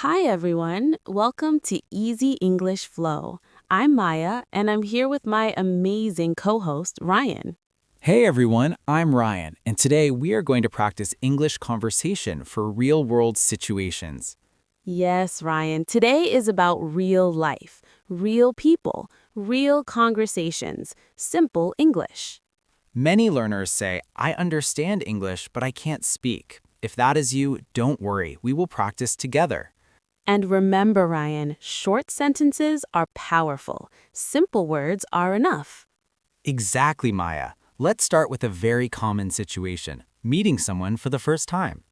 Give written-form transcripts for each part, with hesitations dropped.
Hi, everyone. Welcome to Easy English Flow. I'm Maya, and I'm here with my amazing co host, Ryan. Hey everyone, I'm Ryan, and today we are going to practice English conversation for real-world situations. Yes, Ryan, today is about real life, real people, real conversations, simple English. Many learners say, I understand English, but I can't speak. If that is you, don't worry, we will practice together. And remember, Ryan, short sentences are powerful, simple words are enough. Exactly, Maya. Let's start with a very common situation, meeting someone for the first time.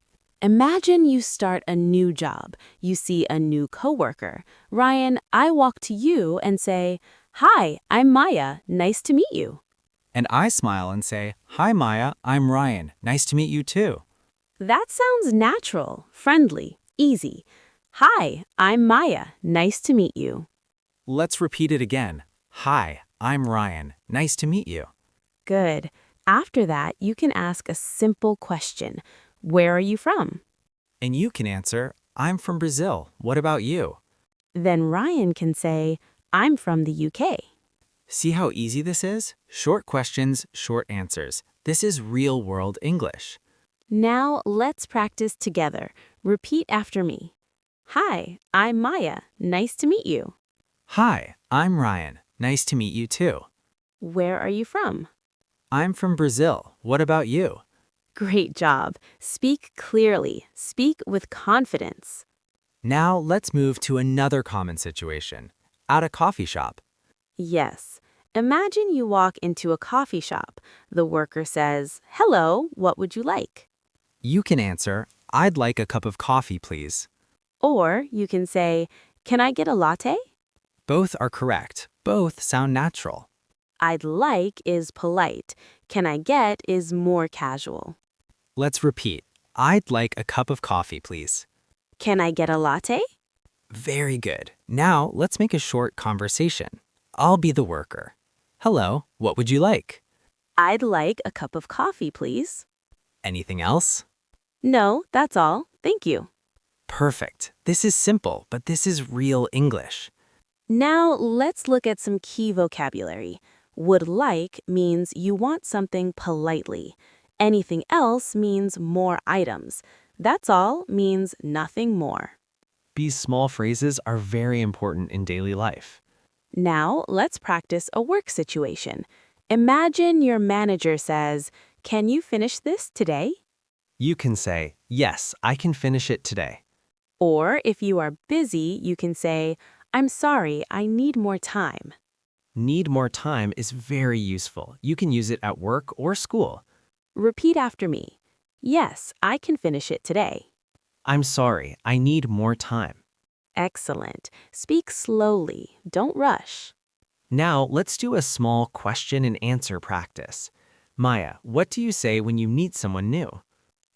Imagine you start a new job. You see a new coworker. Ryan, I walk to you and say, "Hi, I'm Maya. Nice to meet you." And I smile and say, Hi Maya, I'm Ryan. Nice to meet you too. That sounds natural, friendly, easy. "Hi, I'm Maya. Nice to meet you." Let's repeat it again. Hi, I'm Ryan. Nice to meet you. Good. After that, you can ask a simple question. Where are you from? And you can answer, I'm from Brazil. What about you? Then Ryan can say, "I'm from the UK." See how easy this is? Short questions, short answers. This is real-world English. Now let's practice together. Repeat after me. "Hi, I'm Maya. Nice to meet you." Hi, I'm Ryan. Nice to meet you too. "Where are you from?" I'm from Brazil. What about you? Great job. Speak clearly. Speak with confidence. Now let's move to another common situation. At a coffee shop. Yes. Imagine you walk into a coffee shop. The worker says, "Hello, what would you like?" You can answer, I'd like a cup of coffee, please. Or you can say, "Can I get a latte?" Both are correct. Both sound natural. "I'd like" is polite. "Can I get" is more casual. Let's repeat. I'd like a cup of coffee, please. "Can I get a latte?" Very good. Now let's make a short conversation. I'll be the worker. Hello, what would you like? "I'd like a cup of coffee, please." Anything else? "No, that's all. Thank you." Perfect. This is simple, but this is real English. Now let's look at some key vocabulary. Would like means you want something politely. Anything else means more items. That's all means nothing more. These small phrases are very important in daily life. Now let's practice a work situation. Imagine your manager says, "Can you finish this today?" You can say, yes, I can finish it today. Or if you are busy, you can say, "I'm sorry, I need more time." Need more time is very useful. You can use it at work or school. Repeat after me. "Yes, I can finish it today." I'm sorry, I need more time. Excellent. Speak slowly. Don't rush. Now let's do a small question and answer practice. Maya, what do you say when you meet someone new?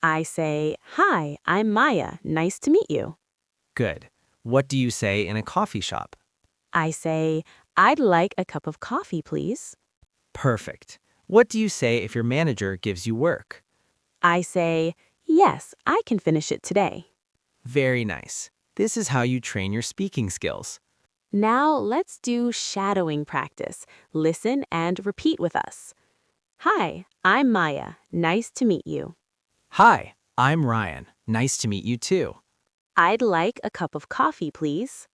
I say, "Hi, I'm Maya. Nice to meet you." Good. What do you say in a coffee shop? I say, "I'd like a cup of coffee, please." Perfect. What do you say if your manager gives you work? I say, "Yes, I can finish it today." Very nice. This is how you train your speaking skills. Now let's do shadowing practice. Listen and repeat with us. "Hi, I'm Maya. Nice to meet you." Hi, I'm Ryan. Nice to meet you too. "I'd like a cup of coffee, please."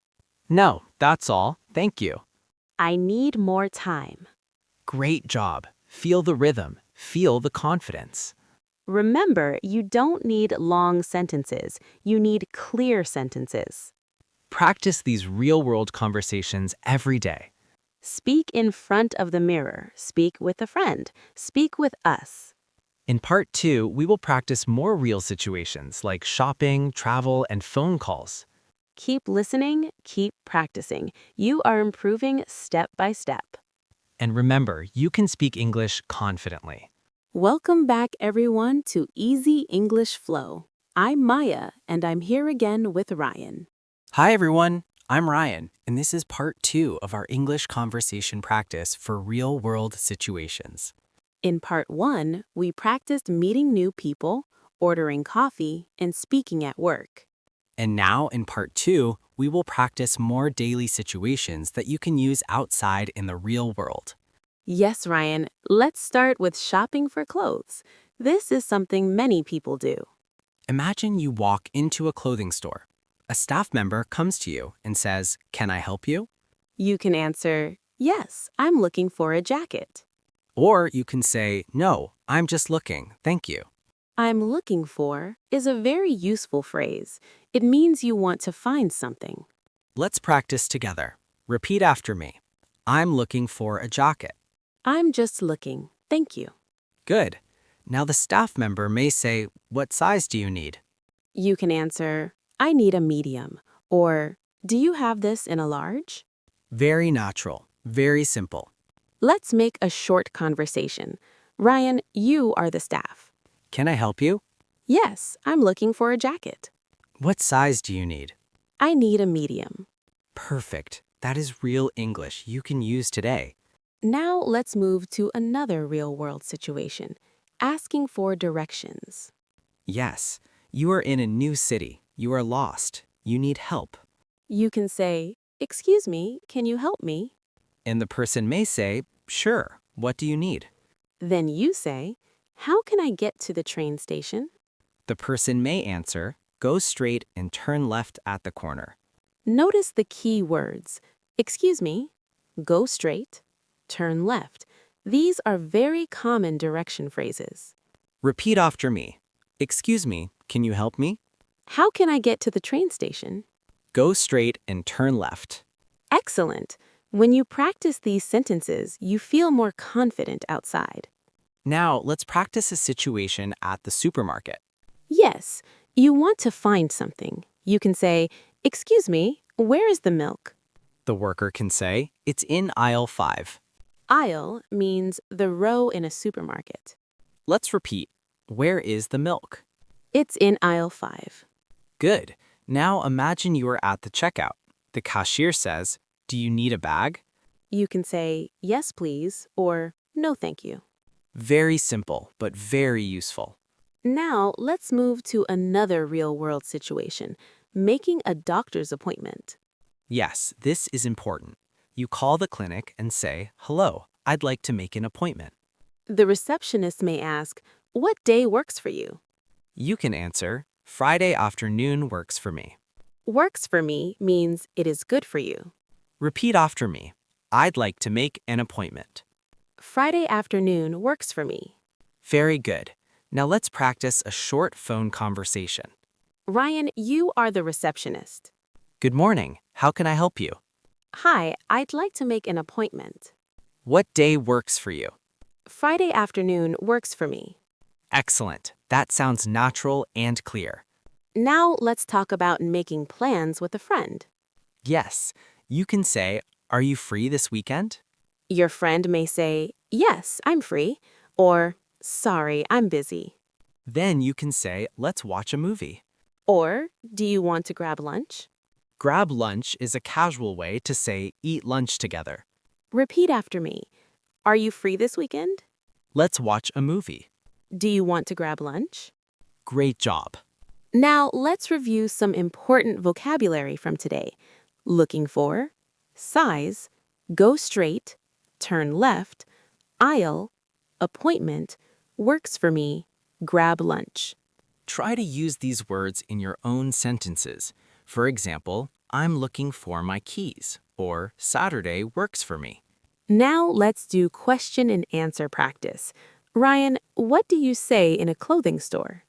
No, that's all. Thank you. "I need more time." Great job. Feel the rhythm. Feel the confidence. Remember, you don't need long sentences. You need clear sentences. Practice these real-world conversations every day. Speak in front of the mirror. Speak with a friend. Speak with us. In part 2, we will practice more real situations like shopping, travel, and phone calls. Keep listening, keep practicing. You are improving step by step. And remember, you can speak English confidently. Welcome back, everyone, to Easy English Flow. I'm Maya, and I'm here again with Ryan. Hi everyone, I'm Ryan, and this is part 2 of our English conversation practice for real-world situations. In part 1, we practiced meeting new people, ordering coffee, and speaking at work. And now in part 2, we will practice more daily situations that you can use outside in the real world. Yes, Ryan, let's start with shopping for clothes. This is something many people do. Imagine you walk into a clothing store. A staff member comes to you and says, "Can I help you?" You can answer, yes, I'm looking for a jacket. Or you can say, "No, I'm just looking, thank you." I'm looking for is a very useful phrase. It means you want to find something. Let's practice together. Repeat after me. I'm looking for a jacket. I'm just looking, thank you. Good. Now the staff member may say, "What size do you need?" You can answer, I need a medium, or do you have this in a large? Very natural, very simple. Let's make a short conversation. Ryan, you are the staff. Can I help you? Yes, I'm looking for a jacket. What size do you need? I need a medium. Perfect. That is real English you can use today. Now let's move to another real-world situation, asking for directions. Yes, you are in a new city. You are lost. You need help. You can say, excuse me, can you help me? And the person may say, "Sure, what do you need?" Then you say, how can I get to the train station? The person may answer, "Go straight and turn left at the corner." Notice the key words. Excuse me, go straight, turn left. These are very common direction phrases. Repeat after me. Excuse me, can you help me? How can I get to the train station? Go straight and turn left. Excellent. When you practice these sentences, you feel more confident outside. Now, let's practice a situation at the supermarket. Yes, you want to find something. You can say, excuse me, where is the milk? The worker can say, "It's in aisle 5. Aisle means the row in a supermarket. Let's repeat. Where is the milk? It's in aisle 5. Good. Now imagine you are at the checkout. The cashier says, "Do you need a bag?" You can say, yes, please, or no, thank you. Very simple, but very useful. Now, let's move to another real-world situation, making a doctor's appointment. Yes, this is important. You call the clinic and say, "Hello, I'd like to make an appointment." The receptionist may ask, what day works for you? You can answer, "Friday afternoon works for me." Works for me means it is good for you. Repeat after me. I'd like to make an appointment. Friday afternoon works for me. Very good. Now let's practice a short phone conversation. Ryan, you are the receptionist. Good morning. How can I help you? Hi, I'd like to make an appointment. What day works for you? Friday afternoon works for me. Excellent. That sounds natural and clear. Now let's talk about making plans with a friend. Yes, you can say, "Are you free this weekend?" Your friend may say, yes, I'm free, or sorry, I'm busy. Then you can say, "Let's watch a movie." Or, do you want to grab lunch? Grab lunch is a casual way to say eat lunch together. Repeat after me. Are you free this weekend? Let's watch a movie. Do you want to grab lunch? Great job. Now, let's review some important vocabulary from today. Looking for, size, go straight, turn left, aisle, appointment, works for me, grab lunch. Try to use these words in your own sentences. For example, "I'm looking for my keys," or "Saturday works for me." Now let's do question and answer practice. Ryan, what do you say in a clothing store?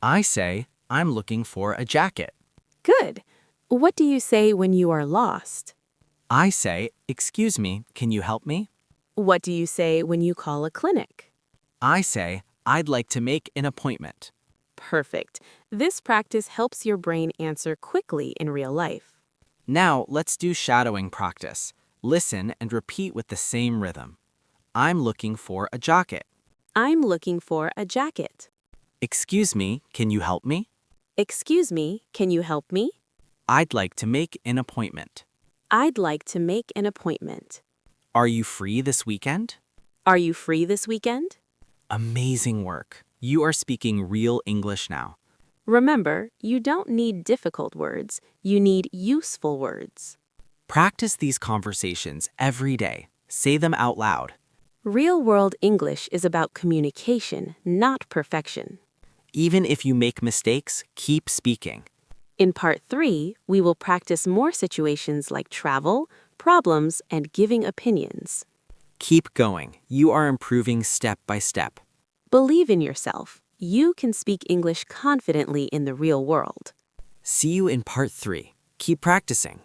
I say, "I'm looking for a jacket." Good. What do you say when you are lost? I say, "Excuse me, can you help me?" What do you say when you call a clinic? I say, "I'd like to make an appointment." Perfect. This practice helps your brain answer quickly in real life. Now let's do shadowing practice. Listen and repeat with the same rhythm. I'm looking for a jacket. I'm looking for a jacket. Excuse me, can you help me? Excuse me, can you help me? I'd like to make an appointment. I'd like to make an appointment. Are you free this weekend? Are you free this weekend? Amazing work. You are speaking real English now. Remember, you don't need difficult words, you need useful words. Practice these conversations every day. Say them out loud. Real-world English is about communication, not perfection. Even if you make mistakes, keep speaking. In Part 3, we will practice more situations like travel, problems, and giving opinions. Keep going. You are improving step by step. Believe in yourself. You can speak English confidently in the real world. See you in Part 3. Keep practicing.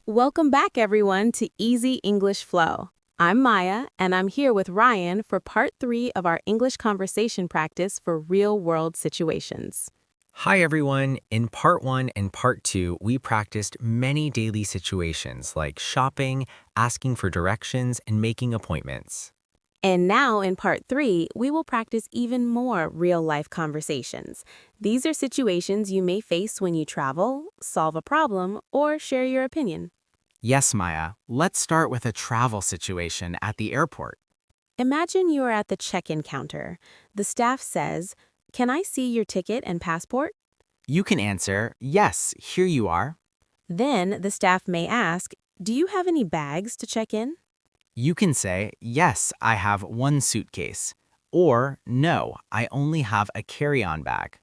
Welcome back, everyone, to Easy English Flow. I'm Maya, and I'm here with Ryan for Part 3 of our English conversation practice for real-world situations. Hi everyone! In Part 1 and Part 2, we practiced many daily situations like shopping, asking for directions, and making appointments. And now in Part 3, we will practice even more real-life conversations. These are situations you may face when you travel, solve a problem, or share your opinion. Yes, Maya. Let's start with a travel situation at the airport. Imagine you are at the check-in counter. The staff says, "Can I see your ticket and passport?" You can answer, yes, here you are. Then the staff may ask, "Do you have any bags to check in?" You can say, yes, I have one suitcase. Or, no, I only have a carry-on bag.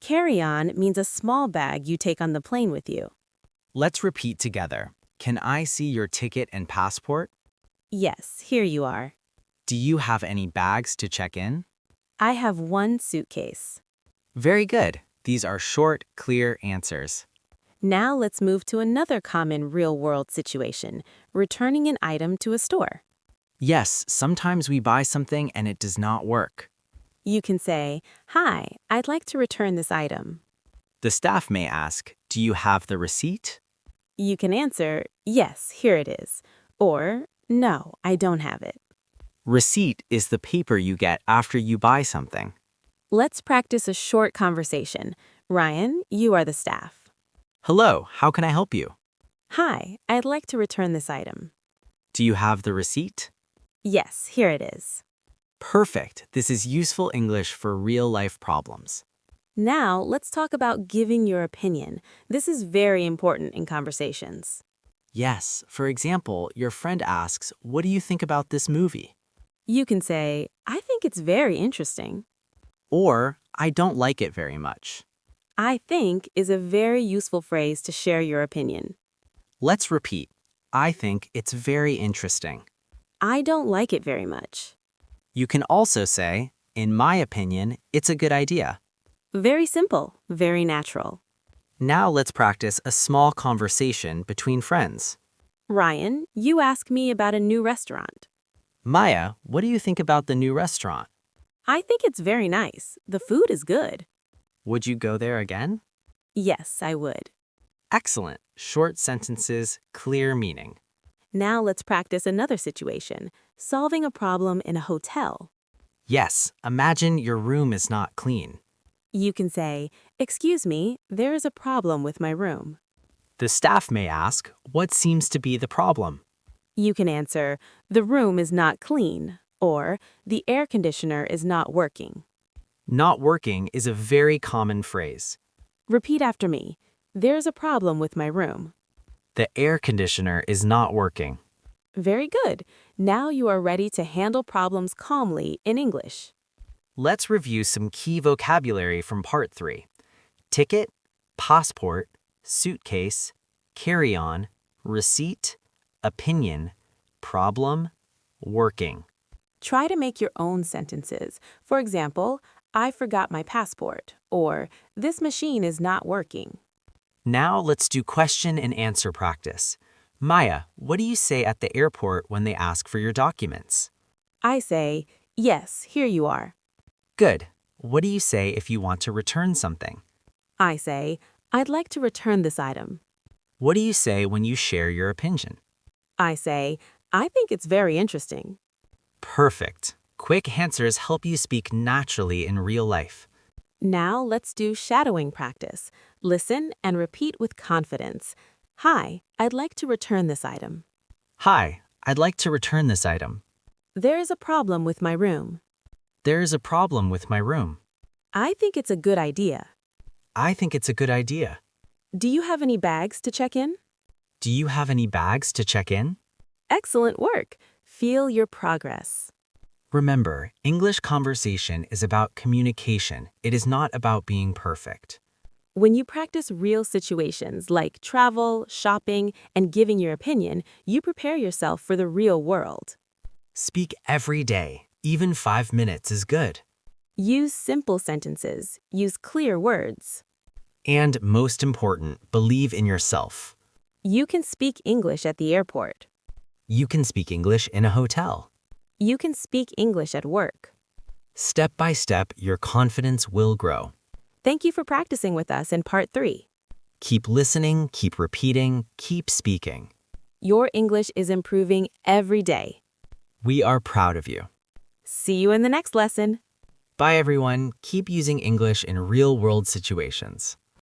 Carry-on means a small bag you take on the plane with you. Let's repeat together. Can I see your ticket and passport? Yes, here you are. Do you have any bags to check in? I have one suitcase. Very good. These are short, clear answers. Now let's move to another common real-world situation, returning an item to a store. Yes, sometimes we buy something and it does not work. You can say, "Hi, I'd like to return this item." The staff may ask, do you have the receipt? You can answer, "Yes, here it is," or "No, I don't have it." Receipt is the paper you get after you buy something. Let's practice a short conversation. Ryan, you are the staff. Hello, how can I help you? "Hi, I'd like to return this item." Do you have the receipt? "Yes, here it is." Perfect. This is useful English for real-life problems. Now, let's talk about giving your opinion. This is very important in conversations. Yes, for example, your friend asks, what do you think about this movie? You can say, "I think it's very interesting." Or, I don't like it very much. "I think" is a very useful phrase to share your opinion. Let's repeat. I think it's very interesting. "I don't like it very much." You can also say, in my opinion, it's a good idea. Very simple, very natural. Now let's practice a small conversation between friends. Ryan, you ask me about a new restaurant. Maya, what do you think about the new restaurant? "I think it's very nice. The food is good." Would you go there again? Yes, I would. Excellent. Short sentences, clear meaning. Now let's practice another situation, solving a problem in a hotel. Yes, imagine your room is not clean. You can say, "Excuse me, there is a problem with my room." The staff may ask, what seems to be the problem? You can answer, "The room is not clean," or "The air conditioner is not working." Not working is a very common phrase. Repeat after me. "There's a problem with my room." The air conditioner is not working. Very good. Now you are ready to handle problems calmly in English. Let's review some key vocabulary from Part 3. Ticket, passport, suitcase, carry-on, receipt, opinion, problem, working. Try to make your own sentences. For example, "I forgot my passport," or "This machine is not working." Now let's do question and answer practice. Maya, what do you say at the airport when they ask for your documents? I say, "Yes, here you are." Good. What do you say if you want to return something? I say, "I'd like to return this item." What do you say when you share your opinion? I say, "I think it's very interesting." Perfect. Quick answers help you speak naturally in real life. Now let's do shadowing practice. Listen and repeat with confidence. "Hi, I'd like to return this item." Hi, I'd like to return this item. "There is a problem with my room." There is a problem with my room. "I think it's a good idea." I think it's a good idea. Do you have any bags to check in? Do you have any bags to check in? Excellent work. Feel your progress. Remember, English conversation is about communication. It is not about being perfect. When you practice real situations like travel, shopping, and giving your opinion, you prepare yourself for the real world. Speak every day. Even 5 minutes is good. Use simple sentences. Use clear words. And most important, believe in yourself. You can speak English at the airport. You can speak English in a hotel. You can speak English at work. Step by step, your confidence will grow. Thank you for practicing with us in Part 3. Keep listening, keep repeating, keep speaking. Your English is improving every day. We are proud of you. See you in the next lesson. Bye everyone. Keep using English in real-world situations.